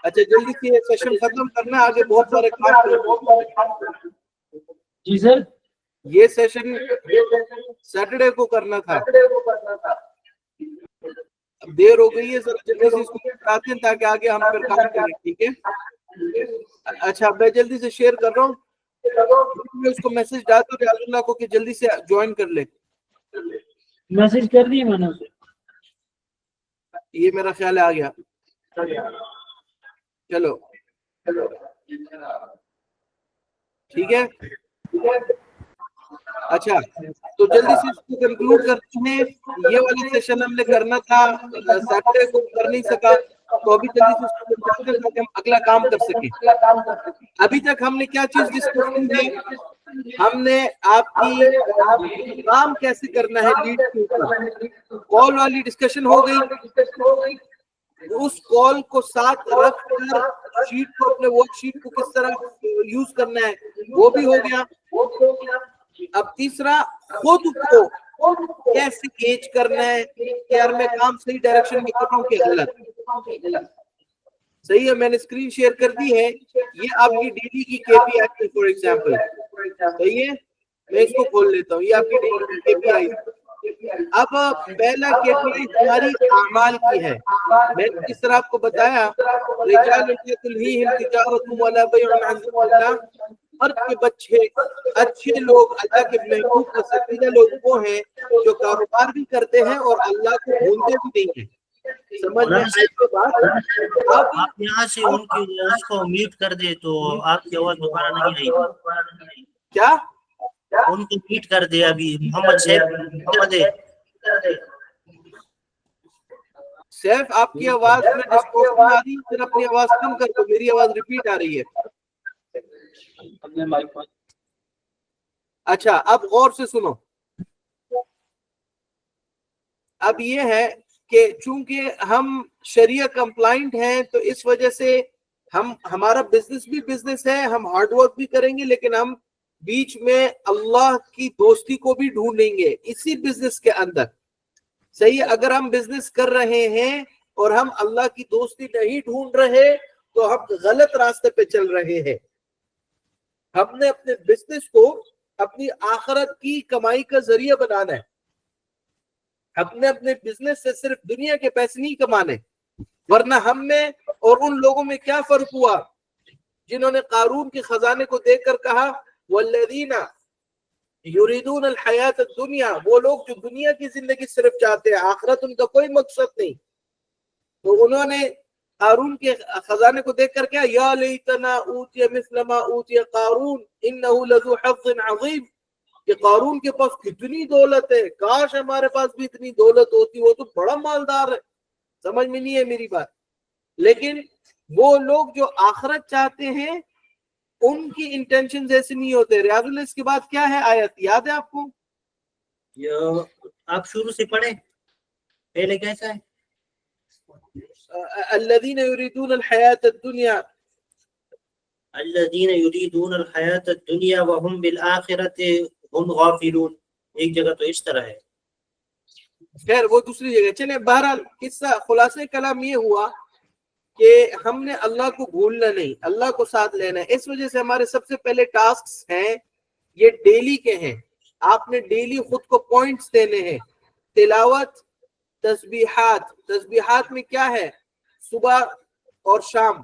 अच्छा जल्दी से ये सेशन खत्म करना, आगे बहुत सारे काम। जी सर, ये सेशन सैटरडे को करना था, अब देर हो गई है सर, जल्दी से इसको कराते हैं ताकि आगे हम फिर काम करें, ठीक है। अच्छा मैं जल्दी से शेयर कर रहा हूँ, मैं उसको मैसेज डालता हूँ रियाजुल्लाह को कि जल्दी से ज्वाइन कर ले। मैसेज कर दिए मैंने उसे। ये मेरा ख्याल है आ गया, चलो ठीक है। अच्छा तो जल्दी से इसको कंक्लूड करते हैं, ये वाला सेशन हमने करना था, सैटरडे को कर नहीं सका, तो अभी जल्दी से इसको करते हैं ताकि हम अगला काम कर सकें। अभी तक हमने क्या चीज डिस्कस की है, हमने आपकी काम कैसे करना है लीड के ऊपर, कॉल वाली डिस्कशन हो गई, उस कॉल को साथ रखकर शीट को, अपने वर्कशीट को किस तरह यूज करना है वो भी हो गया। अब तीसरा, खुद को कैसे गेज करना है कि यार मैं काम सही डायरेक्शन में कर रहा हूँ कि गलत। सही है, मैंने स्क्रीन शेयर कर दी है, ये आपकी डेली की केपीआई है फॉर एग्जांपल, सही है। मैं इसको खोल लेता हूँ, ये आपकी डेली की केपीआई। अब पहला केपीआई हमारी अमाल की है, मैंने इस तरह आपको बताया, मर्द के बच्चे अच्छे लोग, अल्लाह के महबूब पसंदीदा लोग वो हैं जो कारोबार भी करते हैं और अल्लाह को भूलते भी नहीं है। समझ में आई तो बात। अब आप यहाँ से उनकी उसको म्यूट कर दे तो आपकी आवाज दोबारा नहीं आएगी। क्या उनको म्यूट कर दे अभी, मोहम्मद सैफ आपकी आवाज में डिस्टॉर्शन आ रही है, फिर अपनी आवाज कम कर दो, मेरी आवाज रिपीट आ रही है। अच्छा अब गौर से सुनो, अब ये है कि चूंकि हम शरिया कंप्लाइंट हैं तो इस वजह से हम, हमारा बिजनेस भी बिजनेस है, हम हार्डवर्क भी करेंगे, लेकिन हम बीच में अल्लाह की दोस्ती को भी ढूंढेंगे इसी बिजनेस के अंदर। सही है, अगर हम बिजनेस कर रहे हैं और हम अल्लाह की दोस्ती नहीं ढूंढ रहे तो हम गलत रास्ते पे चल रहे हैं। हमने अपने बिजनेस को अपनी आखिरत की कमाई का जरिया बनाना है, अपने अपने बिजनेस से सिर्फ दुनिया के पैसे नहीं कमाने। वरना हम में और उन लोगों में क्या फर्क हुआ जिन्होंने कारून के खजाने को देखकर कहा वल्लज़ीना युरीदून अल हयात दुनिया, वो लोग जो दुनिया की जिंदगी सिर्फ चाहते हैं, आखिरत उनका कोई मकसद नहीं। तो उन्होंने कारून के खजाने को देखकर क्या, या लैतना ऊतिया मिस्ल मा ऊतिया कारून इन्नहु लज़ू हज़्ज़िन अज़ीम, कि कारून के पास कितनी दौलत है, काश हमारे पास भी इतनी दौलत होती, वो तो बड़ा मालदार है। समझ में नहीं है मेरी बात। लेकिन वो लोग जो आखिरत चाहते हैं उनकी इंटेंशन ऐसे नहीं होते। रियाजुल इसके बाद क्या है आयत, याद है आपको? आप शुरू से पढ़े, पहले कैसा है? अल्लज़ीना युरीदून अल हयात दुनिया, अल्लज़ीना युरीदून अल हयात दुनिया व हुम बिल आखिरति हुम गाफिलून। एक जगह तो इस तरह है, खैर वो दूसरी जगह। चले बहरहाल किस्सा खुलासे कलाम ये हुआ कि हमने अल्लाह को भूलना नहीं, अल्लाह को साथ लेना है। इस वजह से हमारे सबसे पहले टास्क हैं ये डेली के हैं। आपने डेली खुद को पॉइंट्स देने हैं, तिलावत, तस्बीहात। तस्बीहात में क्या है, सुबह और शाम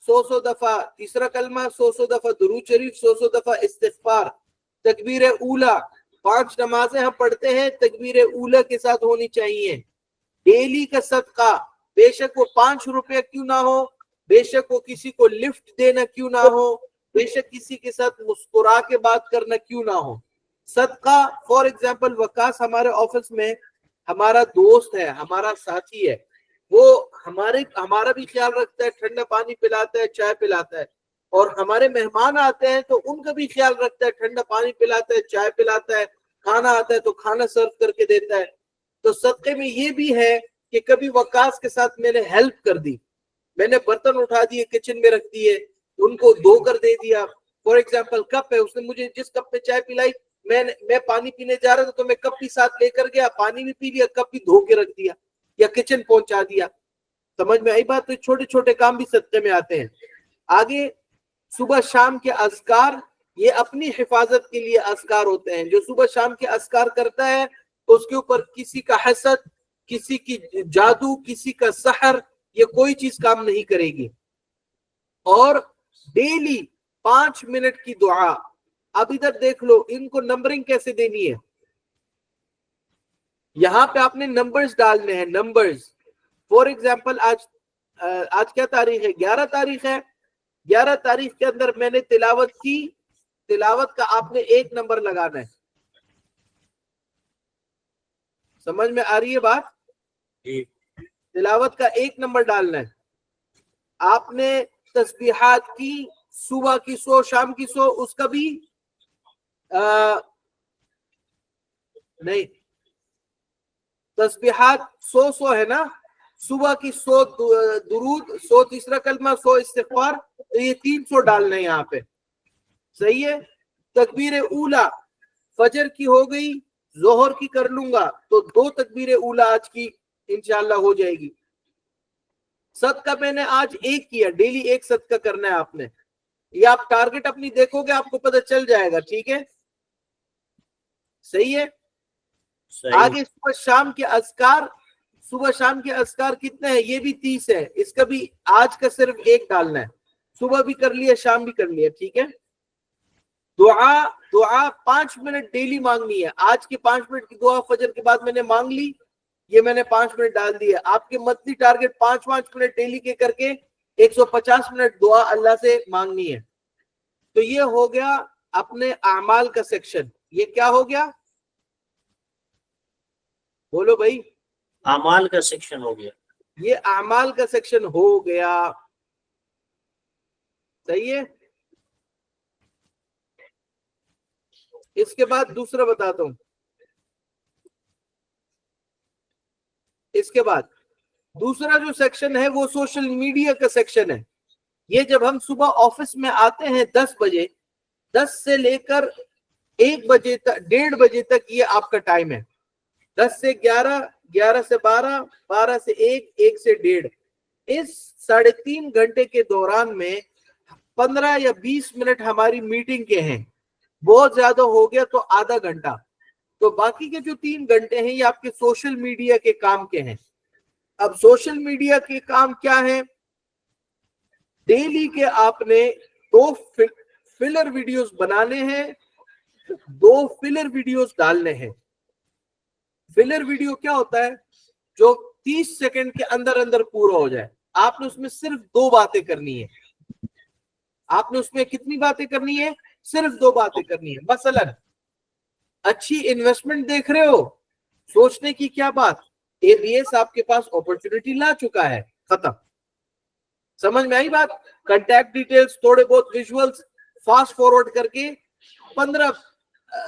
100 दफा तीसरा कलमा, 100 दफा दुरूद शरीफ, 100 दफा इस्तिगफार। तकबीर ऊला, 5 नमाजें हम पढ़ते हैं, तकबीर ऊला के साथ होनी चाहिए। डेली का सदका, बेशक वो 5 रुपया क्यों ना हो, बेशक वो किसी को लिफ्ट देना क्यों ना हो, बेशक किसी के साथ मुस्कुरा के बात करना क्यों ना हो, सदका। फॉर एग्जाम्पल वकास हमारे ऑफिस में हमारा दोस्त है, हमारा साथी है, वो हमारा भी ख्याल रखता है, ठंडा पानी पिलाता है, चाय पिलाता है, और हमारे मेहमान आते हैं तो उनका भी ख्याल रखता है, ठंडा पानी पिलाता है, चाय पिलाता है, खाना आता है तो खाना सर्व करके देता है। तो सदके में ये भी है कि कभी वकास के साथ मैंने हेल्प कर दी, मैंने बर्तन उठा दिए, किचन में रख दिए, उनको धो कर दे दिया। फॉर एग्जाम्पल कप है, उसने मुझे जिस कप में चाय पिलाई, मैं पानी पीने जा रहा था तो मैं कप भी साथ लेकर गया, पानी भी पी लिया, कप भी धो के रख दिया या किचन पहुंचा दिया। समझ में आई बात? तो छोटे छोटे काम भी सदक़े में आते हैं। आगे सुबह शाम के अज़कार, ये अपनी हिफाजत के लिए अज़कार होते हैं। जो सुबह शाम के अज़कार करता है उसके ऊपर किसी का हसद, किसी की जादू, किसी का सहर, ये कोई चीज काम नहीं करेगी। और डेली 5 मिनट की दुआ। अब इधर देख लो, इनको नंबरिंग कैसे देनी है। यहां पे आपने नंबर्स डालने हैं, नंबर्स। फॉर एग्जाम्पल आज क्या तारीख है? 11 तारीख है। 11 तारीख के अंदर मैंने तिलावत की, तिलावत का आपने 1 नंबर लगाना है। समझ में आ रही है बात? तिलावत का 1 नंबर डालना है। आपने तस्बीहात की, सुबह की 100, शाम की 100, उसका भी नहीं, तस्बीहात 100 है ना। सुबह की 100 दुरूद, 100 तीसरा कलमा, 100 इस्तिग़फ़ार, तो ये 300 डालना है यहाँ पे। सही है। तकबीर ऊला फजर की हो गई, जोहर की कर लूंगा तो 2 तकबीर ऊला आज की इंशाअल्लाह हो जाएगी। सदका मैंने आज 1 किया, डेली 1 सदका करना है आपने। ये आप टारगेट अपनी देखोगे, आपको पता चल जाएगा। ठीक है, सही है। आगे सुबह शाम के अज़कार, सुबह शाम के अज़कार कितने हैं? ये भी 30 है। इसका भी आज का सिर्फ 1 डालना है। सुबह भी कर लिया, शाम भी कर लिया। ठीक है। दुआ 5 मिनट डेली मांगनी है। आज की 5 मिनट की दुआ फजर के बाद मैंने मांग ली, ये मैंने 5 मिनट डाल दिया। आपके मंथली टारगेट 5-5 मिनट डेली के करके 150 मिनट दुआ अल्लाह से मांगनी है। तो ये हो गया अपने अमाल का सेक्शन। ये क्या हो गया? बोलो भाई। अमाल का सेक्शन हो गया। ये अमाल का सेक्शन हो गया। सही है। इसके बाद दूसरा बताता हूं। इसके बाद दूसरा जो सेक्शन है वो सोशल मीडिया का सेक्शन है। ये जब हम सुबह ऑफिस में आते हैं 10 बजे, 10 से लेकर 1 बजे तक, 1:30 बजे तक ये आपका टाइम है। 10 से 11, 11 से 12, 12 से 1, 1 से 1:30। इस 3.5 घंटे के दौरान में 15 या 20 मिनट हमारी मीटिंग के हैं। बहुत ज्यादा हो गया तो आधा घंटा। तो बाकी के जो 3 घंटे हैं ये आपके सोशल मीडिया के काम के हैं। अब सोशल मीडिया के काम क्या है? डेली के आपने 2 फिलर वीडियोस बनाने हैं, 2 फिलर वीडियोस डालने हैं। फिलर वीडियो क्या होता है? जो 30 सेकंड के अंदर अंदर पूरा हो जाए। आपने उसमें सिर्फ 2 बातें करनी है। आपने उसमें कितनी बातें करनी है? सिर्फ 2 बातें करनी है। मसलन अच्छी इन्वेस्टमेंट देख रहे हो, सोचने की क्या बात, एबीएस आपके पास अपॉर्चुनिटी ला चुका है, खत्म। समझ में आई बात? कांटेक्ट डिटेल्स, थोड़े बहुत विजुअल्स फास्ट फॉरवर्ड करके 15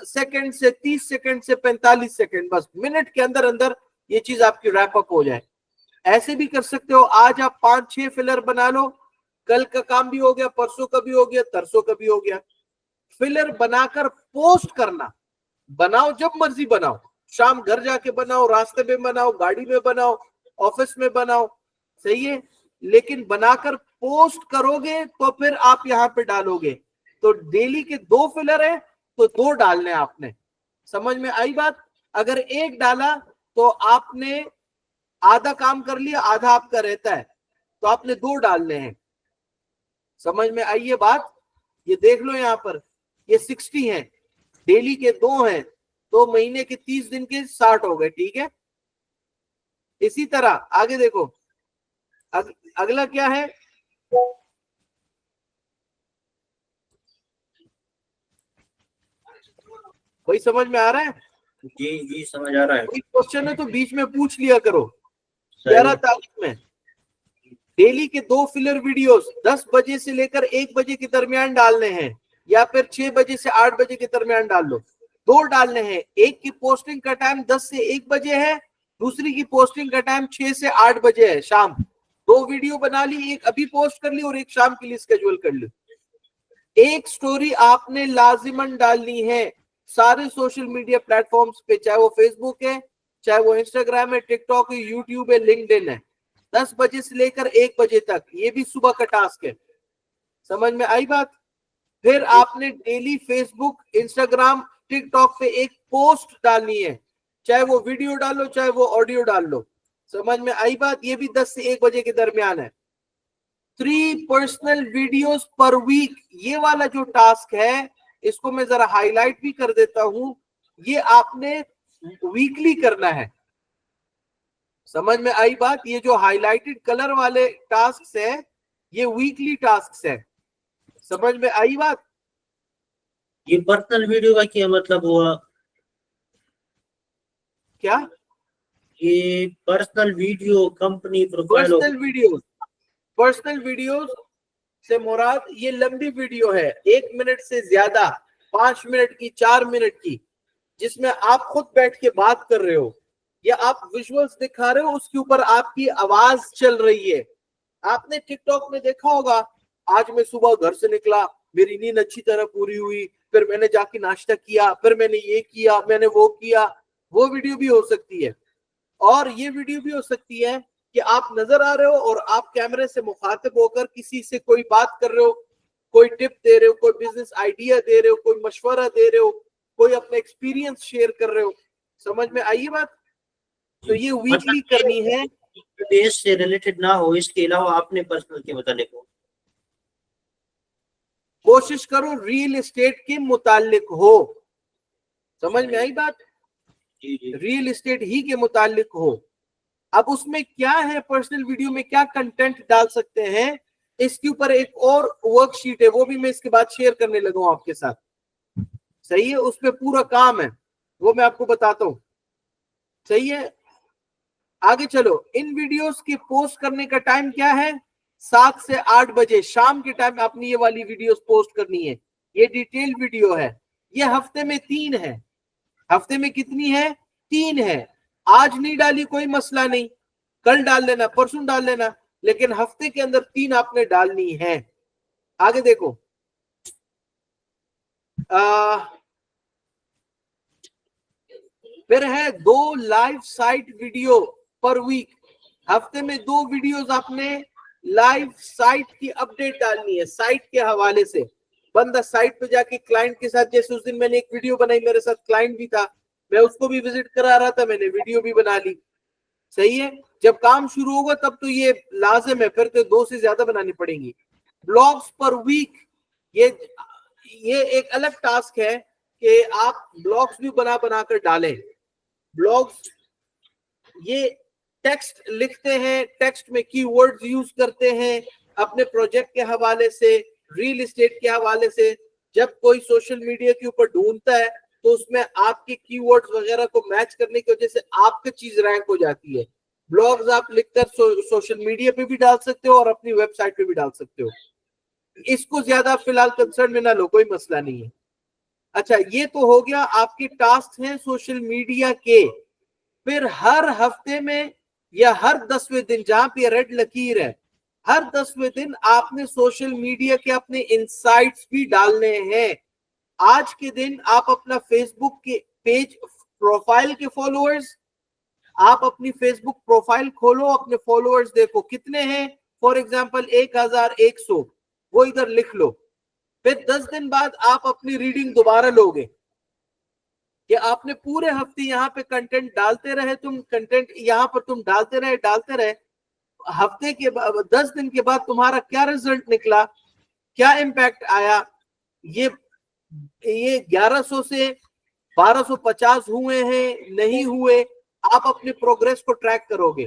सेकंड से 30 सेकंड से 45 सेकंड, बस मिनट के अंदर अंदर ये चीज आपकी रैप अप हो जाए। ऐसे भी कर सकते हो। आज आप 5-6 फिलर बना लो, कल का काम भी हो गया, परसों का भी हो गया, तरसों का भी हो गया। फिलर बनाकर पोस्ट करना, बनाओ जब मर्जी बनाओ, शाम घर जाके बनाओ, रास्ते में बनाओ, गाड़ी में बनाओ, ऑफिस में बनाओ। सही है। लेकिन बनाकर पोस्ट करोगे तो फिर आप यहाँ पे डालोगे। तो डेली के 2 फिलर है तो 2 डालने आपने। समझ में आई बात? अगर 1 डाला तो आपने आधा काम कर लिया, आधा आपका रहता है, तो आपने 2 डालने हैं। समझ में आई ये बात? ये देख लो यहाँ पर, ये 60 है, डेली के 2 हैं, तो महीने के 30 दिन के 60 हो गए। ठीक है। इसी तरह आगे देखो, अगला क्या है? कोई समझ में आ रहा है? जी जी समझ आ रहा है। कोई क्वेश्चन है तो बीच में पूछ लिया करो। 11 तारीख में डेली के 2 फिलर वीडियोस 10 बजे से लेकर 1 बजे के दरमियान डालने हैं, या फिर 6 बजे से 8 बजे के दरमियान डाल लो। 2 डालने हैं। एक की पोस्टिंग का टाइम 10 से 1 बजे है, दूसरी की पोस्टिंग का टाइम 6 से 8 बजे है शाम। 2 वीडियो बना ली, एक अभी पोस्ट कर ली और एक शाम के लिए स्केड्यूल कर ली। एक स्टोरी आपने लाजिमन डालनी है सारे सोशल मीडिया प्लेटफॉर्म्स पे, चाहे वो फेसबुक है, चाहे वो इंस्टाग्राम है, टिकटॉक है, यूट्यूब है, लिंक्डइन है। 10 बजे से लेकर 1 बजे तक, ये भी सुबह का टास्क है। समझ में आई बात? फिर आपने डेली फेसबुक, इंस्टाग्राम, टिकटॉक पे एक पोस्ट डालनी है, चाहे वो वीडियो डालो चाहे वो ऑडियो डाल लो। समझ में आई बात? ये भी 10 से 1 बजे के दरमियान है। 3 पर्सनल वीडियोस पर वीक, ये वाला जो टास्क है इसको मैं जरा हाईलाइट भी कर देता हूं, ये आपने वीकली करना है। समझ में आई बात? ये जो हाईलाइटेड कलर वाले टास्क है ये वीकली टास्क है। समझ में आई बात? ये पर्सनल वीडियो का क्या मतलब हुआ? क्या ये personal video company profile personal videos से मुराद ये लंबी वीडियो है, 1 मिनट से ज्यादा, 5 मिनट की, 4 मिनट की, जिसमें आप खुद बैठ के बात कर रहे हो या आप विजुअल्स दिखा रहे हो, उसके ऊपर आपकी आवाज चल रही है। आपने टिकटॉक में देखा होगा, आज मैं सुबह घर से निकला, मेरी नींद अच्छी तरह पूरी हुई, फिर मैंने जाके नाश्ता किया, फिर मैंने ये किया, मैंने वो किया। वो वीडियो भी हो सकती है। और ये वीडियो भी हो सकती है कि आप नजर आ रहे हो और आप कैमरे से मुखातिब होकर किसी से कोई बात कर रहे हो, कोई टिप दे रहे हो, कोई बिजनेस आइडिया दे रहे हो, कोई मशवरा दे रहे हो, कोई अपना एक्सपीरियंस शेयर कर रहे हो। समझ में आई बात? तो ये वीकली करनी है। देश से रिलेटेड ना हो, इसके अलावा आपने पर्सनल के मुतालिक हो। कोशिश करो रियल एस्टेट के मुतालिक हो। समझ में आई बात? रियल एस्टेट ही के मुतालिक हो। अब उसमें क्या है, पर्सनल वीडियो में क्या कंटेंट डाल सकते हैं, इसके ऊपर एक और वर्कशीट है, वो भी मैं इसके बाद शेयर करने लगा हूं आपके साथ। सही है? उस पे पूरा काम है, वो मैं आपको बताता हूं। सही है? आगे चलो। इन वीडियोस के पोस्ट करने का टाइम क्या है? 7 से 8 बजे शाम के टाइम आपने ये वाली वीडियोस पोस्ट करनी है। ये डिटेल वीडियो है। ये हफ्ते में 3 है। हफ्ते में कितनी है? 3 है। आज नहीं डाली कोई मसला नहीं, कल डाल लेना, परसों डाल लेना, लेकिन हफ्ते के अंदर 3 आपने डालनी है। आगे देखो, फिर है 2 लाइव साइट वीडियो पर वीक। हफ्ते में 2 वीडियोस आपने लाइव साइट की अपडेट डालनी है, साइट के हवाले से। बंदा साइट पे जाके क्लाइंट के साथ, जैसे उस दिन मैंने एक वीडियो बनाई, मेरे साथ क्लाइंट भी था, मैं उसको भी विजिट करा रहा था, मैंने वीडियो भी बना ली। सही है? जब काम शुरू होगा तब तो ये लाजिम है, फिर तो 2 से ज्यादा बनानी पड़ेंगी। ब्लॉग्स पर वीक, ये एक अलग टास्क है कि आप ब्लॉग्स भी बना बनाकर डालें। ब्लॉग्स ये टेक्स्ट लिखते हैं, टेक्स्ट में कीवर्ड्स यूज करते हैं, अपने प्रोजेक्ट के हवाले से, रियल एस्टेट के हवाले से। जब कोई सोशल मीडिया के ऊपर ढूंढता है तो उसमें आपके कीवर्ड्स वगैरह को मैच करने की वजह से आपकी चीज रैंक हो जाती है। ब्लॉग्स आप लिखकर सोशल मीडिया पे भी डाल सकते हो और अपनी वेबसाइट पे भी डाल सकते हो। इसको ज्यादा फिलहाल कंसर्न में ना लो, कोई मसला नहीं है। अच्छा, ये तो हो गया आपके टास्क हैं सोशल मीडिया के। फिर हर हफ्ते में या हर 10वें दिन, जहां पे रेड लकीर है, हर 10वें दिन आपने सोशल मीडिया के अपने इनसाइट्स भी डालने हैं। आज के दिन आप अपना फेसबुक के पेज प्रोफाइल के फॉलोअर्स, आप अपनी फेसबुक प्रोफाइल खोलो, अपने फॉलोअर्स देखो कितने हैं। फॉर एग्जांपल 1100, वो इधर लिख लो। फिर 10 दिन बाद आप अपनी रीडिंग दोबारा लोगे कि आपने पूरे हफ्ते यहाँ पे कंटेंट डालते रहे, तुम कंटेंट यहाँ पर तुम डालते रहे। हफ्ते के 10 दिन के बाद तुम्हारा क्या रिजल्ट निकला, क्या इम्पैक्ट आया, ये 1100 से 1250 हुए हैं, नहीं हुए, आप अपने प्रोग्रेस को ट्रैक करोगे।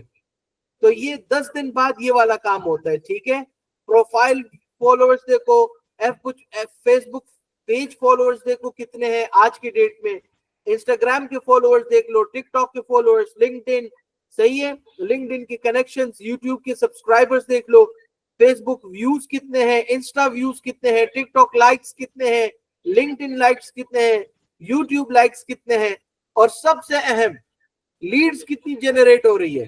तो ये 10 दिन बाद ये वाला काम होता है। ठीक है? प्रोफाइल फॉलोअर्स देखो, फेसबुक पेज फॉलोअर्स देखो कितने हैं आज के डेट में, इंस्टाग्राम के फॉलोअर्स देख लो, टिकटॉक के फॉलोअर्स, लिंक्डइन। सही है? लिंक्डइन के कनेक्शंस, यूट्यूब के सब्सक्राइबर्स देख लो, फेसबुक व्यूज कितने हैं, इंस्टा व्यूज कितने हैं, टिकटॉक लाइक्स कितने हैं, लिंक्डइन लाइक्स कितने हैं, यूट्यूब लाइक्स कितने हैं, और सबसे अहम, लीड्स कितनी जनरेट हो रही है।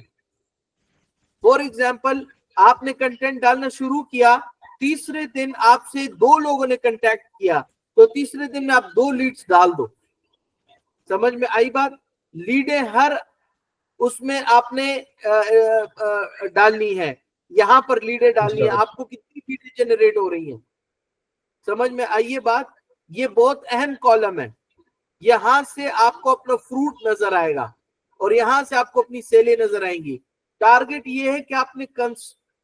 फॉर एग्जाम्पल, आपने कंटेंट डालना शुरू किया, तीसरे दिन आपसे 2 लोगों ने कांटेक्ट किया, तो तीसरे दिन में आप 2 लीड्स डाल दो। समझ में आई बात? लीडें हर उसमें आपने डालनी है, यहाँ पर लीडें डालनी है, आपको कितनी लीडें जनरेट हो रही हैं, समझ में आइए बात। ये बहुत अहम कॉलम है, यहां से आपको अपना फ्रूट नजर आएगा और यहां से आपको अपनी सेलें नजर आएंगी। टारगेट ये है कि आपने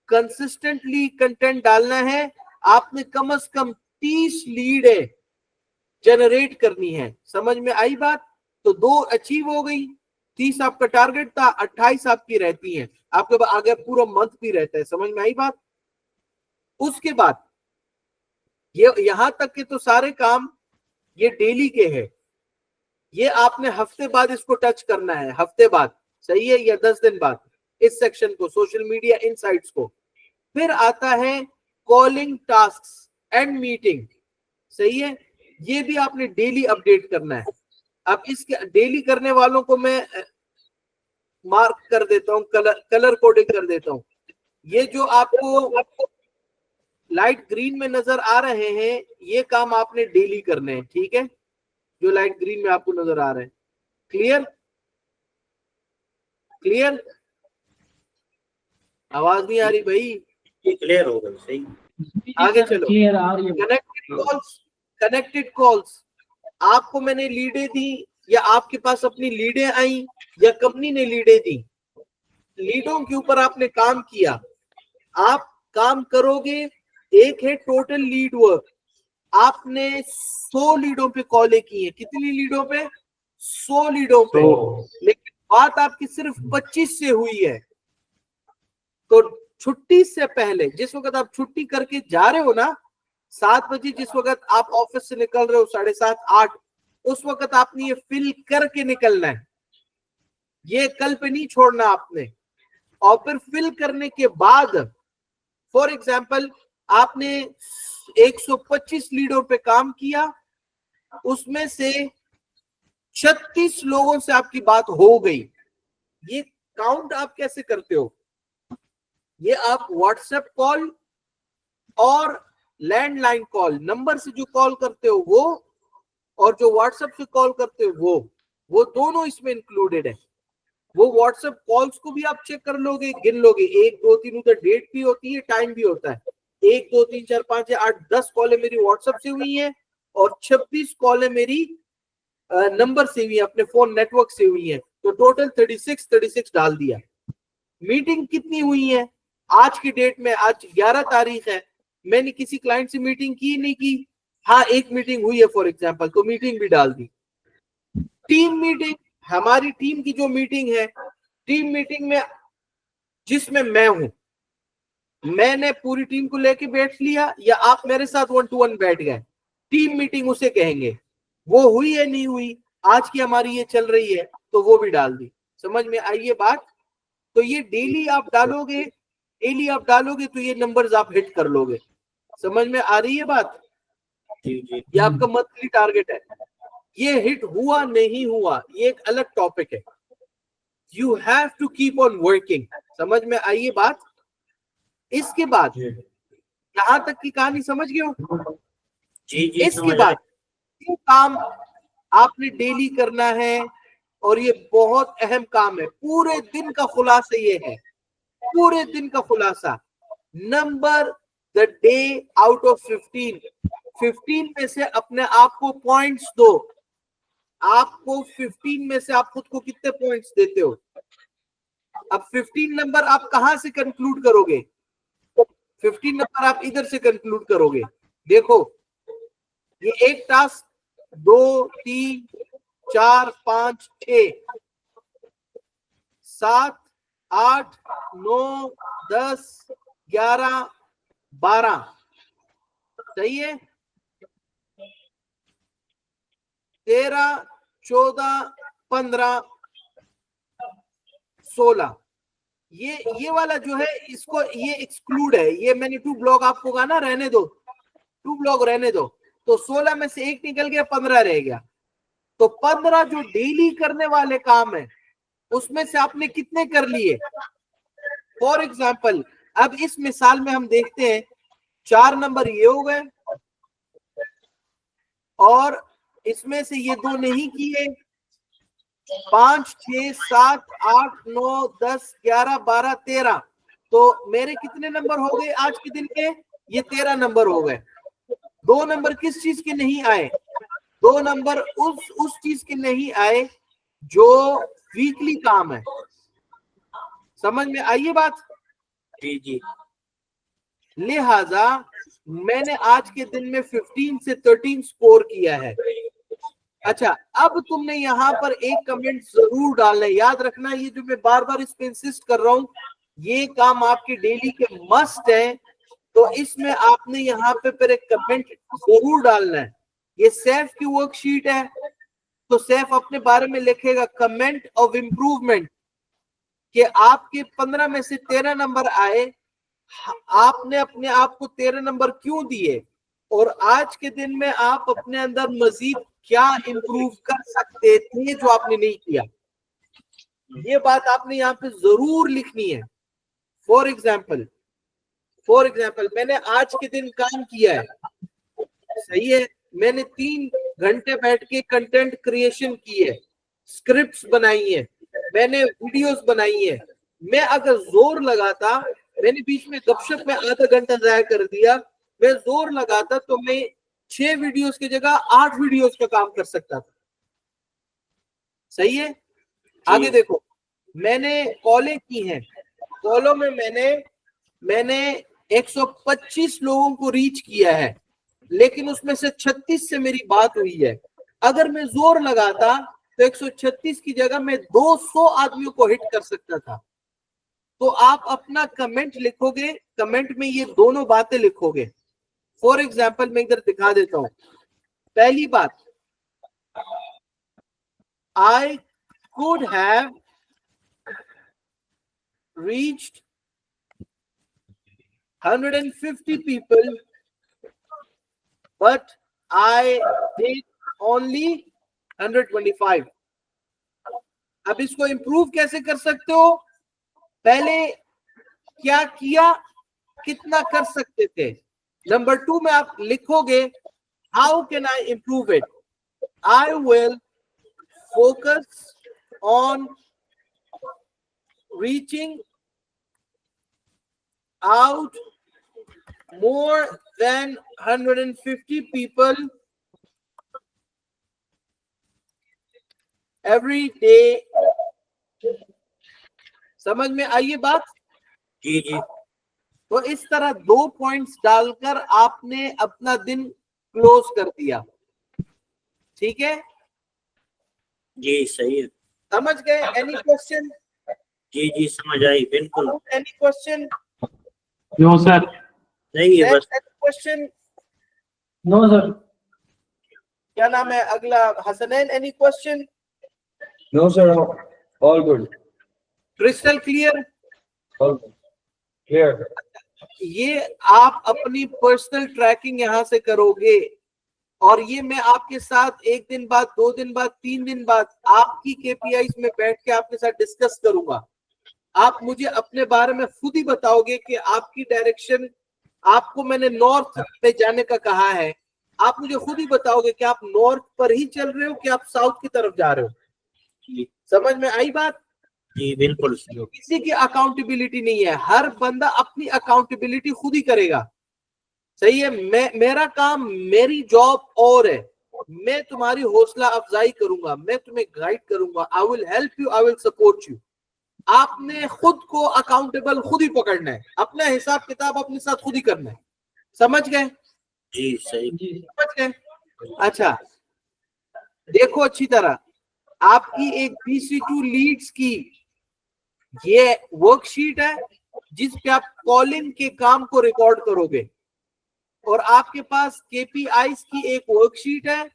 कंसिस्टेंटली कंटेंट डालना है, आपने कम से कम 30 लीडें जनरेट करनी है, समझ में आई बात। तो 2 अचीव हो गई, 30 आपका टारगेट था, 28 आपकी रहती हैं, आपके आगे पूरा मंथ भी रहता है, समझ में आई बात। उसके बाद ये यहां तक के तो सारे काम ये डेली के हैं, ये आपने हफ्ते बाद इसको टच करना है, हफ्ते बाद, सही है, या 10 दिन बाद इस सेक्शन को, सोशल मीडिया इनसाइट्स को। फिर आता है कॉलिंग टास्क्स एंड मीटिंग, सही है, ये भी आपने डेली अपडेट करना है। अब इसके डेली करने वालों को मैं मार्क कर देता हूं, कलर कोडिंग कर देता हूं। ये जो आपको लाइट ग्रीन में नजर आ रहे हैं, ये काम आपने डेली करने हैं, ठीक है, जो लाइट ग्रीन में आपको नजर आ रहे हैं। क्लियर क्लियर, आवाज नहीं आ रही भाई, क्लियर हो गई, सही। आगे चलो। क्लियर आ रही है। कनेक्टेड कॉल्स, आपको मैंने लीडें दी या आपके पास अपनी लीडें आई या कंपनी ने लीडें दी, लीडों के ऊपर आपने काम किया, आप काम करोगे। एक है टोटल लीड वर्क, आपने 100 लीडों पे कॉलें की है, कितनी लीडों पे, 100 लीडों पे, लेकिन बात आपकी सिर्फ 25 से हुई है। तो छुट्टी से पहले, जिस वक्त आप छुट्टी करके जा रहे हो ना, 7 बजे जिस वक्त आप ऑफिस से निकल रहे हो, 7:30 8, उस वक्त आपने ये फिल करके निकलना है, ये कल पे नहीं छोड़ना आपने। और फिर फिल करने के बाद, फॉर एग्जाम्पल आपने 125 लीडों पे काम किया, उसमें से 36 लोगों से आपकी बात हो गई। ये काउंट आप कैसे करते हो, ये आप व्हाट्सएप कॉल और लैंडलाइन कॉल, नंबर से जो कॉल करते हो वो, और जो व्हाट्सएप से कॉल करते हो वो दोनों इसमें इंक्लूडेड है। वो व्हाट्सएप कॉल्स को भी आप चेक कर लोगे, गिन लोगे, 1 2 3, उधर डेट भी होती है, टाइम भी होता है, 1 2 3 4 5 6 8 10 कॉलें मेरी व्हाट्सएप से हुई है और 26 कॉलें मेरी नंबर से हुई है, अपने फोन नेटवर्क से हुई है, तो टोटल 36 डाल दिया। मीटिंग कितनी हुई है आज की डेट में, आज 11 तारीख है, मैंने किसी क्लाइंट से मीटिंग की नहीं की, हाँ एक मीटिंग हुई है फॉर एग्जांपल, तो मीटिंग भी डाल दी। टीम मीटिंग, हमारी टीम की जो मीटिंग है, टीम मीटिंग में जिसमें मैं हूं, मैंने पूरी टीम को लेके बैठ लिया या आप मेरे साथ 1 to 1 बैठ गए, टीम मीटिंग उसे कहेंगे। वो हुई है नहीं हुई, आज की हमारी ये चल रही है, तो वो भी डाल दी, समझ में आई ये बात। तो ये डेली आप डालोगे, तो ये नंबर्स आप हिट कर लोगे, समझ में आ रही है बात। ये आपका मंथली टारगेट है, ये हिट हुआ नहीं हुआ ये एक अलग टॉपिक है, you have to keep on working, समझ में आई ये बात। इसके बाद यहां तक की कहानी समझ गए हो, इसके बाद ये काम आपने डेली करना है और ये बहुत अहम काम है, पूरे दिन का खुलासा ये है, पूरे दिन का खुलासा। Number the day out of 15 में से अपने आप को पॉइंट्स दो, आपको 15 में से आप खुद को कितने पॉइंट्स देते हो। अब 15 नंबर आप कहां से कंक्लूड करोगे, 15 नंबर आप इधर से कंक्लूड करोगे। देखो ये एक टास्क 2 3 4 5 6 7 8 9 10 11 12, सही है, 13 14 15 16, ये वाला जो है इसको ये एक्सक्लूड है, ये मैंने 2 ब्लॉक आपको कहा ना रहने दो, 2 ब्लॉक रहने दो, तो 16 में से 1 निकल गया, 15 रह गया। तो 15 जो डेली करने वाले काम है उसमें से आपने कितने कर लिए। फॉर एग्जाम्पल अब इस मिसाल में हम देखते हैं 4 नंबर ये हो गए और इसमें से ये 2 नहीं किए, 5, 6, 7, 8, 9, 10, 11, 12, 13। तो मेरे कितने नंबर हो गए आज के दिन के? ये 13 नंबर हो गए। 2 नंबर किस चीज के नहीं आए? 2 नंबर उस चीज के नहीं आए जो वीकली काम है। समझ में आई ये बात? जी जी लिहाजा मैंने आज के दिन में 15 से 13 स्कोर किया है। अच्छा, अब तुमने यहाँ पर एक कमेंट जरूर डालना है। याद रखना, ये जो मैं बार बार इस पे इंसिस्ट कर रहा हूँ, ये काम आपके डेली के मस्ट है। तो इसमें आपने यहाँ पे फिर एक कमेंट जरूर डालना है। ये सैफ की वर्कशीट है, तो सैफ अपने बारे में लिखेगा कमेंट ऑफ इम्प्रूवमेंट, कि आपके 15 में से 13 नंबर आए, आपने अपने आप को 13 नंबर क्यों दिए, और आज के दिन में आप अपने अंदर मजीद क्या इंप्रूव कर सकते थे जो आपने नहीं किया। ये बात आपने यहाँ पे जरूर लिखनी है। फॉर एग्जाम्पल मैंने आज के दिन काम किया है, सही है, मैंने 3 घंटे बैठ के कंटेंट क्रिएशन की है, स्क्रिप्ट्स बनाई है, मैंने वीडियोस बनाई है। मैं अगर जोर लगाता, मैंने बीच में गपशप में आधा घंटा जाया कर दिया, मैं जोर लगाता तो मैं 6 वीडियोस की जगह 8 वीडियोस का काम कर सकता था। सही है। आगे देखो, मैंने कॉलें की हैं, कॉलों में मैंने 125 लोगों को रीच किया है, लेकिन उसमें से 36 से मेरी बात हुई है। अगर मैं जोर लगाता तो 136 की जगह मैं 200 आदमियों को हिट कर सकता था। तो आप अपना कमेंट लिखोगे, कमेंट में ये दोनों बातें लिखोगे। फॉर एग्जाम्पल मैं इधर दिखा देता हूं। पहली बात, I could have reached 150 people, but I did only 125. अब इसको इंप्रूव कैसे कर सकते हो? पहले क्या किया, कितना कर सकते थे। नंबर 2 में आप लिखोगे how can I improve it. I will focus on reaching out more than 150 people every day. समझ में आई ये बात? जी जी तो इस तरह 2 पॉइंट्स डालकर आपने अपना दिन क्लोज कर दिया। ठीक है, जी सही है। समझ गए? Any question? जी जी समझ आई बिल्कुल। Any question? No sir. नहीं है बस। क्वेश्चन? No sir. क्या नाम है अगला? Hasnain, any question? No, sir. All good. Crystal clear? All good. Clear. ये आप अपनी पर्सनल ट्रैकिंग यहां से करोगे, और ये मैं आपके साथ 1 दिन बाद, 2 दिन बाद, 3 दिन बाद आपकी केपीआईज में बैठ के आपके साथ डिस्कस करूंगा। आप मुझे अपने बारे में खुद ही बताओगे कि आपकी डायरेक्शन, आपको मैंने नॉर्थ पे जाने का कहा है, आप मुझे खुद ही बताओगे कि आप नॉर्थ पर ही चल रहे हो कि आप साउथ की तरफ जा रहे हो। समझ में आई बात? जी बिल्कुल। किसी की अकाउंटेबिलिटी नहीं है, हर बंदा अपनी अकाउंटेबिलिटी खुद ही करेगा। सही है। मेरा काम, मेरी जॉब और है, मैं तुम्हारी हौसला अफजाई करूंगा, मैं तुम्हें गाइड करूंगा, I will help you, I will support you. आपने खुद को अकाउंटेबल खुद ही पकड़ना है, अपना हिसाब किताब अपने साथ खुद ही करना है। समझ गए? जी सही। समझ गए? अच्छा, देखो अच्छी तरह, आपकी एक BC2 लीड्स की ये वर्कशीट है जिस पे आप कॉलिंग के काम को रिकॉर्ड करोगे, और आपके पास KPIs की एक वर्कशीट है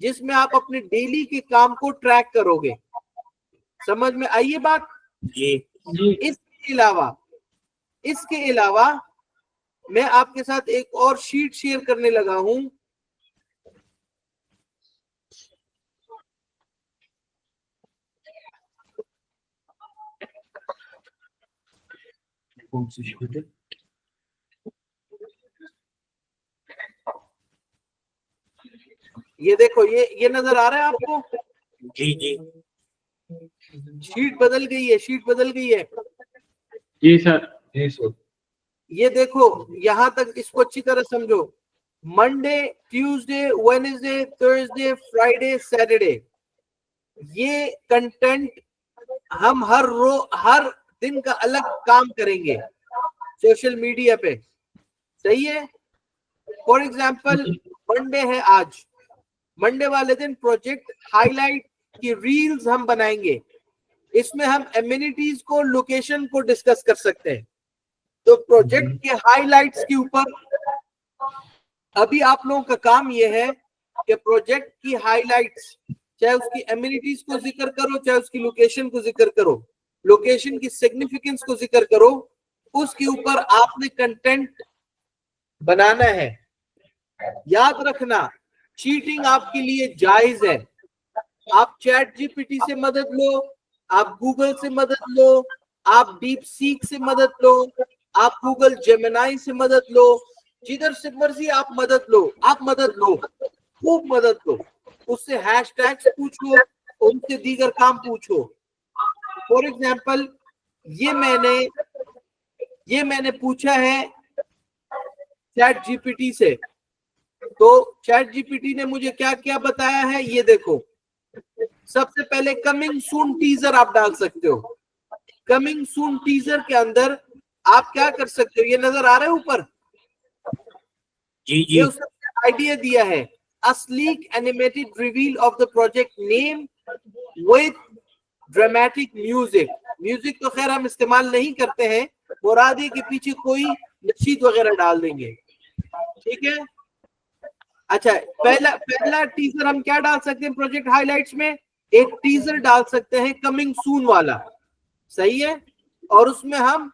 जिसमें आप अपने डेली के काम को ट्रैक करोगे। समझ में आई ये बात? जी जी। इसके अलावा मैं आपके साथ एक और शीट शेयर करने लगा हूं। ये देखो, ये नजर आ रहा है आपको? जी जी शीट बदल गई है, शीट बदल गई है। जी सर। जी सर। ये देखो, यहां तक इसको अच्छी तरह समझो। Monday, Tuesday, Wednesday, Thursday, Friday, Saturday, ये कंटेंट हम हर दिन का अलग काम करेंगे सोशल मीडिया पे, सही है। फॉर एग्जाम्पल मंडे है आज, मंडे वाले दिन प्रोजेक्ट हाईलाइट की रील्स हम बनाएंगे। इसमें हम एमिनिटीज को, लोकेशन को डिस्कस कर सकते हैं। तो प्रोजेक्ट के हाईलाइट्स के ऊपर अभी आप लोगों का काम यह है कि प्रोजेक्ट की हाईलाइट्स, चाहे उसकी एमिनिटीज को जिक्र करो, चाहे उसकी लोकेशन को जिक्र करो, लोकेशन की सिग्निफिकेंस को जिक्र करो, उसके ऊपर आपने कंटेंट बनाना है। याद रखना, चीटिंग आपके लिए जायज है। आप चैट जीपीटी से मदद लो, आप गूगल से मदद लो, आप डीप सीक से मदद लो, आप गूगल जेमिनाई से मदद लो, जिधर से मर्जी आप मदद लो, आप मदद लो, खूब मदद लो। उससे हैशटैग्स पूछो, उनसे दीगर काम पूछो। फॉर एग्जाम्पल ये मैंने पूछा है चैट जीपीटी से, तो चैट जीपीटी ने मुझे क्या क्या बताया है, ये देखो। सबसे पहले कमिंग सून टीजर आप डाल सकते हो। कमिंग सून टीजर के अंदर आप क्या कर सकते हो, ये नजर आ रहा है ऊपर, जी ये उसने आइडिया दिया है, a sleek animated reveal of the project name with dramatic music। Music तो खैर हम इस्तेमाल नहीं करते हैं, मुरादी के पीछे कोई नशीद वगैरह डाल देंगे, ठीक है। अच्छा, पहला टीजर हम क्या डाल सकते हैं प्रोजेक्ट हाइलाइट्स में, एक टीजर डाल सकते हैं कमिंग सून वाला, सही है। और उसमें हम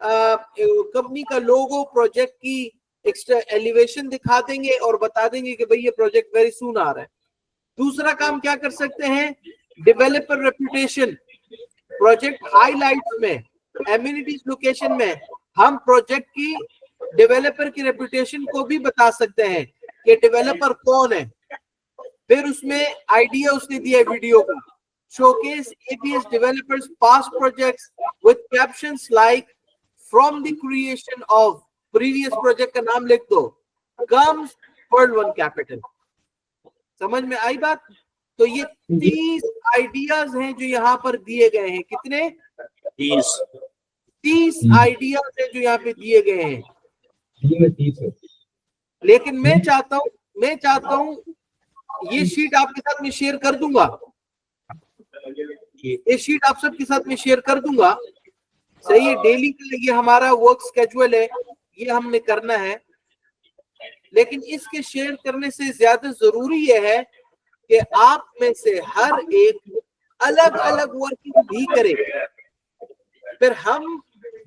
कंपनी का लोगो, प्रोजेक्ट की एक्स्ट्रा एलिवेशन दिखा देंगे और बता देंगे कि भाई ये प्रोजेक्ट वेरी सून आ रहा है। दूसरा काम क्या कर सकते हैं, डेवलपर रेपुटेशन। प्रोजेक्ट हाइलाइट्स में, एमिनिटीज लोकेशन में हम प्रोजेक्ट की, डेवलपर की रेपुटेशन को भी बता सकते हैं कि डेवलपर कौन है। फिर उसमें आइडिया उसने दिया है वीडियो का, showcase APS developers past projects with captions like from the creation of, previous project का नाम लिख दो, कम्स वर्ल्ड वन कैपिटल। समझ में आई बात। तो ये 30 आइडियाज हैं जो यहाँ पर दिए गए हैं। कितने? 30 आइडियाज हैं जो यहाँ पे दिए गए हैं। लेकिन मैं चाहता हूं ये शीट आपके साथ में शेयर कर दूंगा, ये शीट आप सबके साथ में शेयर कर दूंगा, सही है। डेली का ये हमारा वर्क स्केड्यूल है, ये हमने करना है। लेकिन इसके शेयर करने से ज्यादा जरूरी यह है कि आप में से हर एक अलग अलग वर्किंग भी करे। फिर हम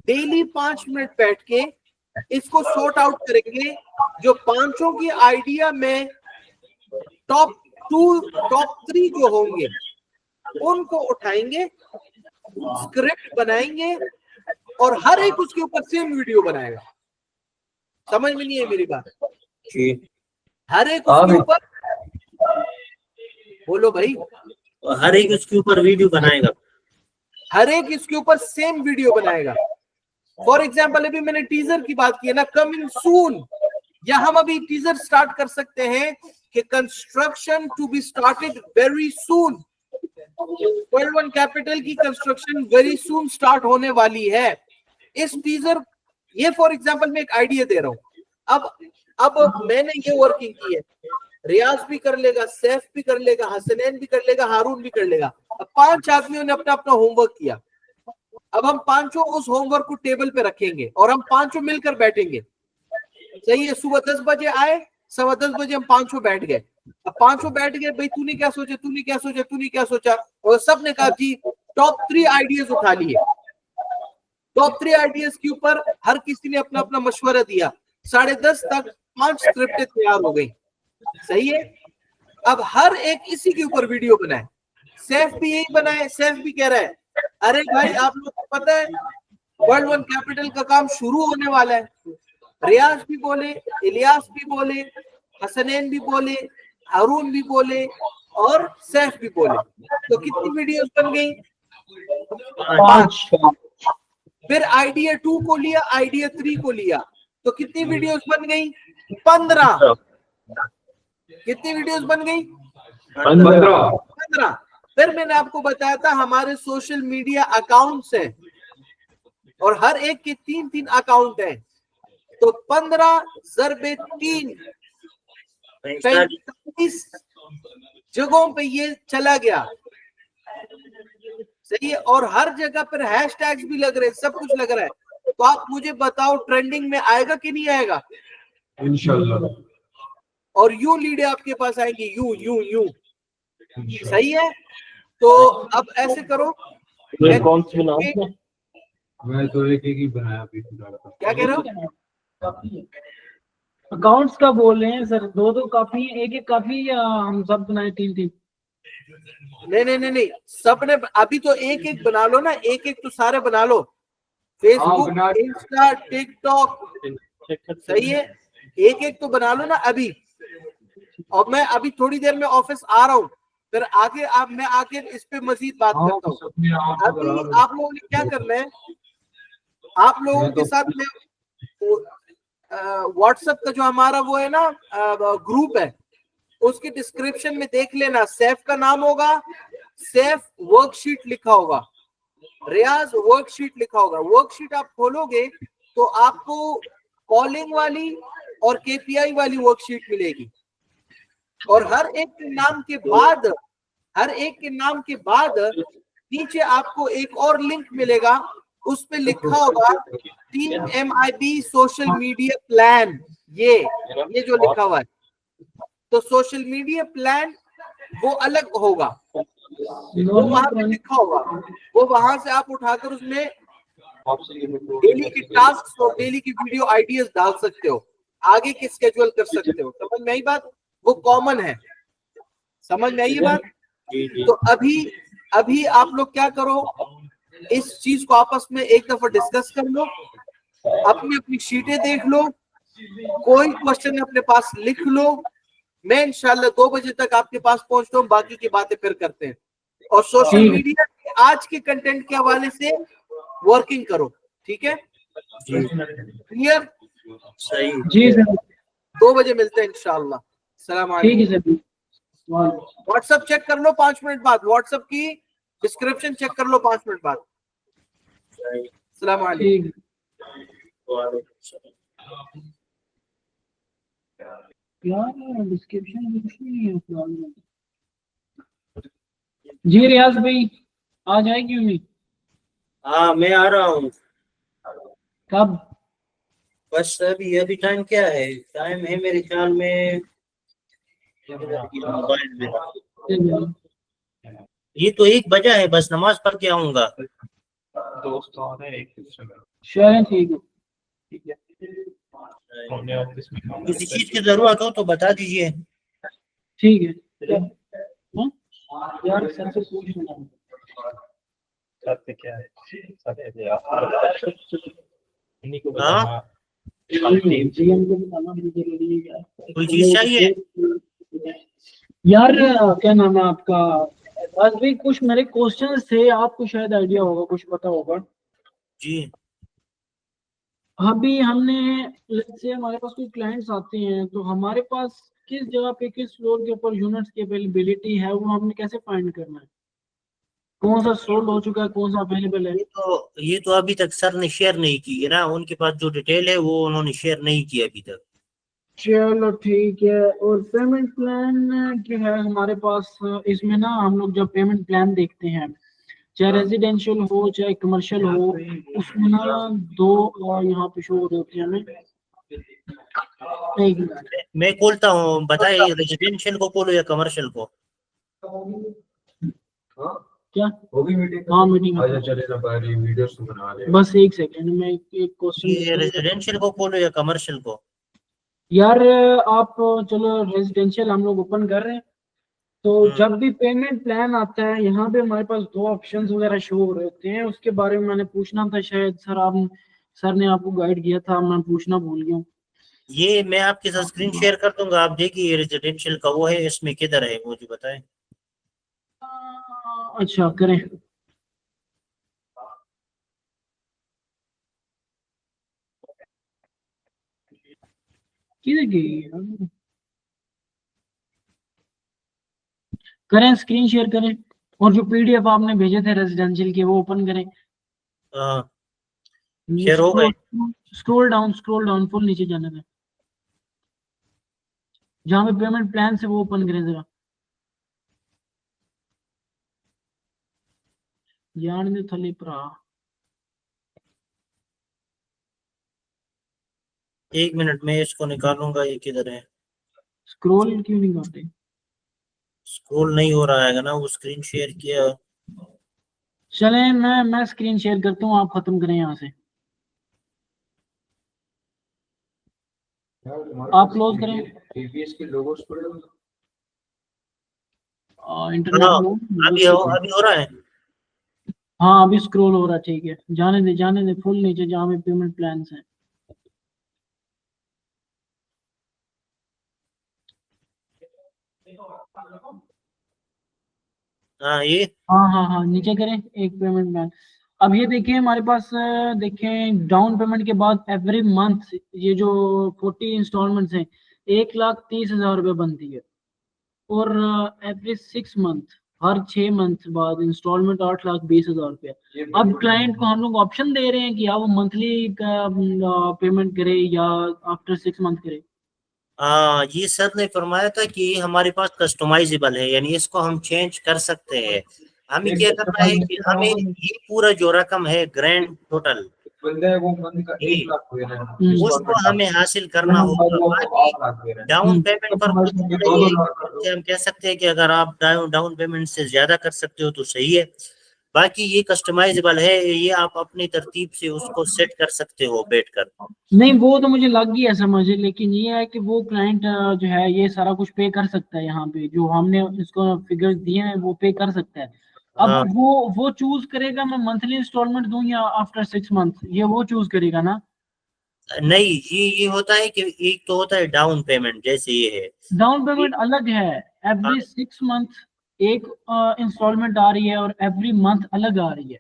डेली 5 मिनट बैठ के इसको सॉर्ट आउट करेंगे। जो पांचों की आइडिया में टॉप 3 जो होंगे उनको उठाएंगे, स्क्रिप्ट बनाएंगे और हर एक उसके ऊपर सेम वीडियो बनाएगा। समझ में नहीं है मेरी बात? हर एक उसके ऊपर, बोलो भाई, हर एक उसके ऊपर वीडियो बनाएगा, हर एक इसके ऊपर सेम वीडियो बनाएगा। फॉर एग्जाम्पल अभी मैंने टीजर की बात की है ना, कमिंग सून, या हम अभी टीजर स्टार्ट कर सकते हैं कि construction to be started very soon. World one capital की कंस्ट्रक्शन वेरी सून स्टार्ट होने वाली है। इस टीजर, ये फॉर एग्जाम्पल मैं एक आइडिया दे रहा हूं। अब मैंने ये वर्किंग की है, रियाज भी कर लेगा, सैफ भी कर लेगा, हसनैन भी कर लेगा, हारून भी कर लेगा। अब 5 आदमियों ने अपना अपना होमवर्क किया। अब हम पांचों उस होमवर्क को टेबल पे रखेंगे और हम पांचों मिलकर बैठेंगे, सही है। सुबह 10 बजे आए, 10:15 बजे हम पांचों बैठ गए। अब पांचों बैठ गए, भाई तूने क्या सोचा, तूने क्या सोचा, तूने क्या सोचा, और सबने कहा जी टॉप 3 आइडियाज उठा लिए। टॉप 3 आइडियाज के ऊपर हर किसी ने अपना अपना मशवरा दिया। 10:30 तक 5 स्क्रिप्टें तैयार हो गई, सही है। अब हर एक इसी के ऊपर वीडियो बनाए। सैफ भी यही बनाए। सैफ भी कह रहा है, अरे भाई आप लोग को पता है वर्ल्ड वन कैपिटल का काम शुरू होने वाला है। रियाज भी बोले, इलियास भी बोले, हसनैन भी बोले, हारून भी बोले और सैफ भी बोले। तो कितनी वीडियोस बन गई? 5। फिर आइडिया 2 को लिया, आइडिया 3 को लिया, तो कितनी वीडियोस बन गई? 15। कितनी वीडियोस बन गई? 15। फिर मैंने आपको बताया था हमारे सोशल मीडिया अकाउंट्स हैं और हर एक के 3-3 अकाउंट हैं, तो 15 ज़रबे 3 35 जगहों पे ये चला गया। सही है। और हर जगह पर हैशटैग्स भी लग रहे हैं, सब कुछ लग रहा है। तो आप मुझे बताओ ट्रेंडिंग में आएगा कि नहीं आएगा? इंशाल्लाह। और यूं लीडे आपके पास आएंगी, यूं यूं यूं। सही है। तो अब ऐसे करो, कौन सी बनाऊं? मैं तो एक ही बनाया अभी। क्या कह रहे हो? अकाउंट्स का बोल रहे हैं सर, 2 काफी है, एक काफी, या हम सब बनाए 3-3? नहीं नहीं नहीं नहीं, सबने अभी तो एक एक बना लो ना, एक एक तो सारे बना लो। फेसबुक, इंस्टा, टिकटॉक, सही है, एक एक तो बना लो ना अभी। और मैं अभी थोड़ी देर में ऑफिस आ रहा हूँ, फिर आगे मैं आके इस पे मजीद बात करता हूँ। अभी आप लोगों ने क्या करना है, आप लोगों के साथ में व्हाट्सएप का जो हमारा वो है ना ग्रुप है, उसकी डिस्क्रिप्शन में देख लेना, सैफ का नाम होगा, सैफ वर्कशीट लिखा होगा, रियाज वर्कशीट लिखा होगा। वर्कशीट आप खोलोगे तो आपको कॉलिंग वाली और केपीआई वाली वर्कशीट मिलेगी, और हर एक के नाम के बाद नीचे आपको एक और लिंक मिलेगा, उस पे लिखा होगा team MIB social media plan. ये जो लिखा हुआ है, तो सोशल मीडिया प्लान वो अलग होगा, वो वहां पे लिखा होगा, वो वहां से आप उठाकर उसमें डेली की टास्क और डेली की वीडियो आइडियाज डाल सकते हो, आगे की स्केड्यूल कर सकते हो। समझ में आई बात? वो कॉमन है, समझ में आई ये बात? तो अभी आप लोग क्या करो, इस चीज को आपस में एक दफा डिस्कस कर लो, अपनी शीटें देख लो, कोई क्वेश्चन अपने पास लिख लो। मैं इंशाल्लाह 2 बजे तक आपके पास पहुंचता हूँ, बाकी की बातें फिर करते हैं। और सोशल मीडिया के आज के कंटेंट के हवाले से वर्किंग करो, ठीक है? क्लियर? सही। जी सर, 2 बजे मिलते हैं इंशाल्लाह। सलाम अलैकुम। ठीक है सर। व्हाट्सएप चेक कर लो 5 मिनट बाद, व्हाट्सएप की डिस्क्रिप्शन चेक कर लो 5 मिनट बाद। सलाम अलैकुम। यार डिस्क्रिप्शन में कुछ नहीं है फिलहाल। जी रियाज भाई आ जाएगी उम्मीद? हाँ मैं आ रहा हूँ। कब? बस अभी टाइम क्या है? टाइम है मेरे ख्याल में मोबाइल में ये तो 1 बजा है, बस नमाज पढ़ के आऊंगा। दोस्त आ रहे हैं एक दूसरे में। चलें ठीक है। हमने ऑफिस में काम किसी चीज की जरूरत हो तो बता दीजिए। ठीक है। हाँ? यार सर से पूछ लेना। करते क्या है इन्हीं को हाँ? बताना। कोई चीज चाहिए? यार क्या नाम है आपका? बस भी कुछ मेरे क्वेश्चंस थे, आपको शायद आइडिया होगा, कुछ पता होगा। जी अभी हमने लेट्स से हमारे पास कोई क्लाइंट्स आते हैं, तो हमारे पास किस जगह पे किस फ्लोर के ऊपर यूनिट्स की अवेलेबिलिटी है, वो हमने कैसे फाइंड करना है? कौन सा सोल्ड हो चुका है, कौन सा अवेलेबल है? ये तो अभी तक सर ने शेयर नहीं की है ना, उनके पास जो डिटेल है वो उन्होंने शेयर नहीं की अभी तक। चलो ठीक है। और पेमेंट प्लान क्या है हमारे पास? इसमें ना हम लोग जब पेमेंट प्लान देखते हैं, चाहे रेजिडेंशियल हो चाहे कमर्शियल हो, उसमें ना 2 यहाँ पे शो होते हैं हमें। एक मिनट, मैं खोलता हूँ, बताइए रेजिडेंशियल को खोलो या कमर्शियल को? क्या होगी मीटिंग? हाँ मीटिंग। अच्छा चले ना बारी वीडियोस तो बना रहे हैं। बस एक सेकंड में एक ये क्वेश्चन। रेजिडेंशियल को खोलो या कमर्शियल को? यार आप चलो रेजिडेंशियल हम लोग ओपन कर रहे हैं, तो जब भी पेमेंट प्लान आता है यहाँ पे हमारे पास 2 ऑप्शंस वगैरह शो हो रहे होते हैं। उसके बारे में मैंने पूछना था, शायद सर ने आपको गाइड किया था, मैं पूछना भूल गया हूँ। ये मैं आपके साथ स्क्रीन शेयर कर दूंगा, आप देखिए रेजिडेंशियल का वो है, इसमें किधर है वो जो बताएं। अच्छा करें। किधर गई यार? करें, स्क्रीन शेयर करें, और जो पीडीएफ आपने भेजे थे रेजिडेंशियल के वो ओपन करें। हाँ शेयर हो गए। स्क्रॉल डाउन फुल नीचे जाने में, जहाँ पे पेमेंट प्लान से वो ओपन करें जरा। जान दे थले भरा। 1 मिनट में इसको निकालूंगा, ये किधर है? स्क्रॉल क्यों नहीं करते? स्क्रॉल नहीं हो रहा है ना, वो स्क्रीन शेयर किया। चले मैं स्क्रीन शेयर करता हूँ, आप खत्म करें यहाँ से। आप क्लोज करें। एपीएस के लोगोस पड़े हुए इंटरनेट हाँ लो। अभी हो रहा है। हाँ अभी स्क्रॉल हो रहा है, ठीक है, जाने दे फुल नीचे जहाँ पे पेमेंट प्लान है। हाँ ये हाँ नीचे करें एक पेमेंट प्लान। अब ये देखिए हमारे पास देखें डाउन पेमेंट के बाद एवरी मंथ ये जो 40 इंस्टॉलमेंट्स हैं 1,30,000 रुपये बनती है। और एवरी 6 मंथ, हर 6 मंथ बाद इंस्टॉलमेंट 8,20,000 रुपये। अब क्लाइंट को हम लोग ऑप्शन दे रहे हैं कि आप वो मंथली का पेमेंट करे या आफ्टर 6 मंथ करे। ये सर ने फरमाया था कि हमारे पास कस्टमाइजेबल है, यानी इसको हम चेंज कर सकते हैं। हमें क्या करना है कि हमें ये पूरा जो रकम है ग्रैंड टोटल बंदे वो बंद का 1 लाख हुए हैं उसको हमें हासिल करना होगा। बाकी डाउन पेमेंट पर कुछ नहीं है, जैसे हम कह सकते हैं कि अगर आप डाउन पेमेंट से ज्यादा कर सकते हो तो सही है। बाकी ये कस्टमाइजेबल है, ये आप अपनी तरतीब से उसको सेट कर सकते हो बैठकर। नहीं वो तो मुझे लग गया समझ, लेकिन ये है कि वो क्लाइंट जो है ये सारा कुछ पे कर सकता है, यहाँ पे जो हमने इसको फिगर्स दिए हैं वो पे कर सकता है। अब हाँ वो चूज करेगा मैं मंथली इंस्टॉलमेंट दूं या आफ्टर 6 मंथ, ये वो चूज करेगा ना। नहीं, ये होता है कि एक तो होता है डाउन पेमेंट, जैसे ये है। डाउन पेमेंट अलग है, हाँ, एवरी 6 मंथ एक इंस्टॉलमेंट आ रही है और एवरी मंथ अलग आ रही है।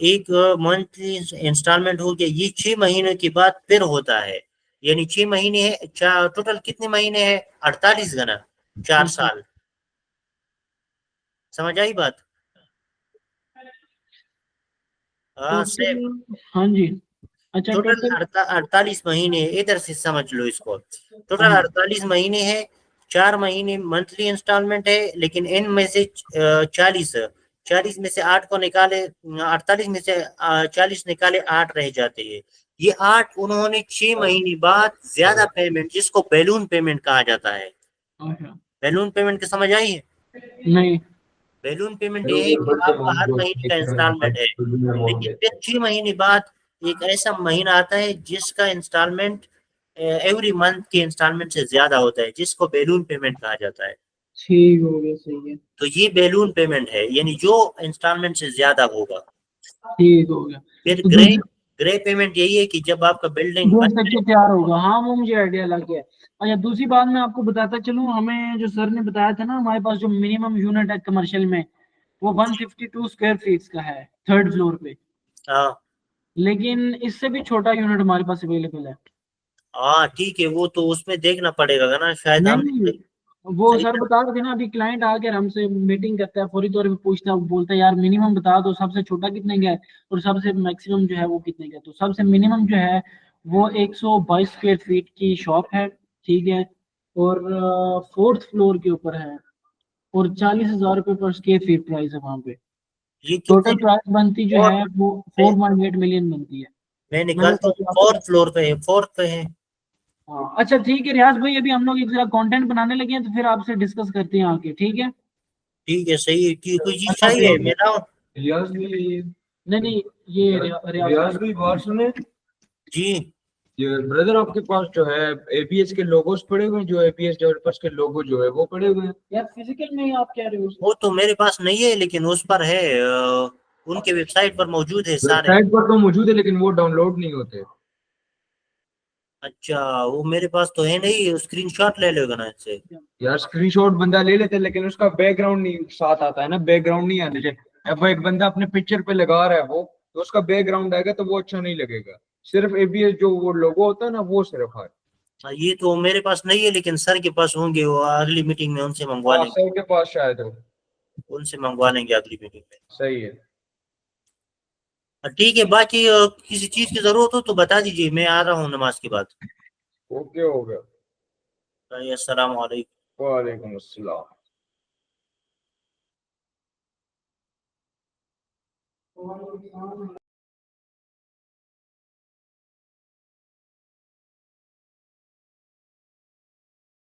एक मंथली इंस्टॉलमेंट हो गया, ये 6 महीने के बाद फिर होता है। यानी 6 महीने है, टोटल कितने महीने हैं? 48 गना, 4 साल। समझ आई बात? हाँ सेम। टोटल हाँ जी। अच्छा टोटल टोटल 48 महीने, इधर से समझ लो इसको। टोटल हाँ 48 महीने है। 4 महीने मंथली इंस्टॉलमेंट है, लेकिन इनमें से 40 40 में से 8 को निकाले, 48 में से 40 निकाले, 8 रह जाते हैं। ये 8 उन्होंने 6 महीने बाद ज्यादा पेमेंट, जिसको बैलून पेमेंट कहा जाता है। अच्छा। बैलून पेमेंट की समझ आई है? नहीं बैलून पेमेंट ये है कि आपका हर महीने का इंस्टॉलमेंट है, लेकिन फिर 6 महीने बाद एक ऐसा महीना आता है जिसका इंस्टॉलमेंट एवरी मंथ के इंस्टॉलमेंट से ज्यादा होता है, जिसको बैलून पेमेंट कहा जाता है। ठीक हो गया, सही है। तो ये बैलून पेमेंट है, यानी जो इंस्टॉलमेंट से ज्यादा होगा। ठीक हो गया। फिर तो ग्रे ग्रे पेमेंट यही है कि जब आपका बिल्डिंग जो बन स्ट्रक्चर तैयार होगा, हाँ वो मुझे आइडिया लग गया। अच्छा दूसरी बात मैं आपको बताता चलूँ, हमें जो सर ने बताया था ना हमारे पास जो मिनिमम यूनिट है कमर्शियल में वो 152 स्क्वायर फीट का है 3rd फ्लोर पे। हाँ लेकिन इससे भी छोटा यूनिट हमारे पास अवेलेबल है। हाँ ठीक है, वो तो उसमें देखना पड़ेगा ना, शायद हम नहीं वो सही सर बता रहे थे ना, अभी क्लाइंट आकर हमसे मीटिंग करता है फौरी तौर पे पूछता है, बोलता है यार मिनिमम बता दो सबसे छोटा कितने का है और सबसे मैक्सिमम जो है वो कितने का है। तो सबसे मिनिमम जो है वो 122 स्क्वायर फीट की शॉप है, ठीक है, और 4th फ्लोर के ऊपर है और 40,000 रुपये पर स्क्वायर फीट प्राइस है वहाँ पे। ये कितने। टोटल प्राइस बनती जो और है वो 4.8 मिलियन बनती है। मैं मैंने निकालता हूँ, सोचा आपको 4th फ्लोर पे है, 4th पे है। हाँ अच्छा ठीक है रियाज भाई, अभी हम लोग एक जरा कंटेंट बनाने लगे हैं तो फिर आपसे डिस्कस करते हैं आके, ठीक है। ठीक है सही है, कि कोई चीज अल्लाह चाहिए हाफिज़। मेरा? रियाज भी नहीं ये रियाज रियाज भी बात सुने। जी ये ब्रदर आपके पास जो है एपीएस के लोगोस पड़े हुए हैं, जो एपीएस डेवलपर्स के लोगो जो है वो पड़े हुए हैं। यार फिजिकल में ही आप कह रहे हो? वो तो मेरे पास नहीं है, लेकिन उस पर है, उनके वेबसाइट पर मौजूद है सारे। वेबसाइट पर तो मौजूद है लेकिन वो डाउनलोड नहीं होते। अच्छा, वो मेरे पास तो है नहीं, स्क्रीनशॉट ले लेगा ना इससे। यार स्क्रीनशॉट बंदा ले लेते लेकिन उसका बैकग्राउंड नहीं साथ आता है ना, बैकग्राउंड नहीं आने चाहिए। अब वो एक बंदा अपने पिक्चर पे लगा रहा है वो, तो उसका बैकग्राउंड आएगा तो वो अच्छा नहीं लगेगा। सिर्फ एबीएस जो वो लोगो होता है ना वो सिर्फ है। ये तो मेरे पास नहीं है, लेकिन सर के पास होंगे, वो अगली मीटिंग में उनसे मंगवा हाँ लेंगे। सर के पास शायद हो। उनसे मंगवा लेंगे अगली मीटिंग में। सही है। ठीक है, बाकी किसी चीज की जरूरत हो तो बता दीजिए, मैं आ रहा हूँ नमाज के बाद। ओके हो गया। अस्सलाम वालेकुम। वालेकुम अस्सलाम।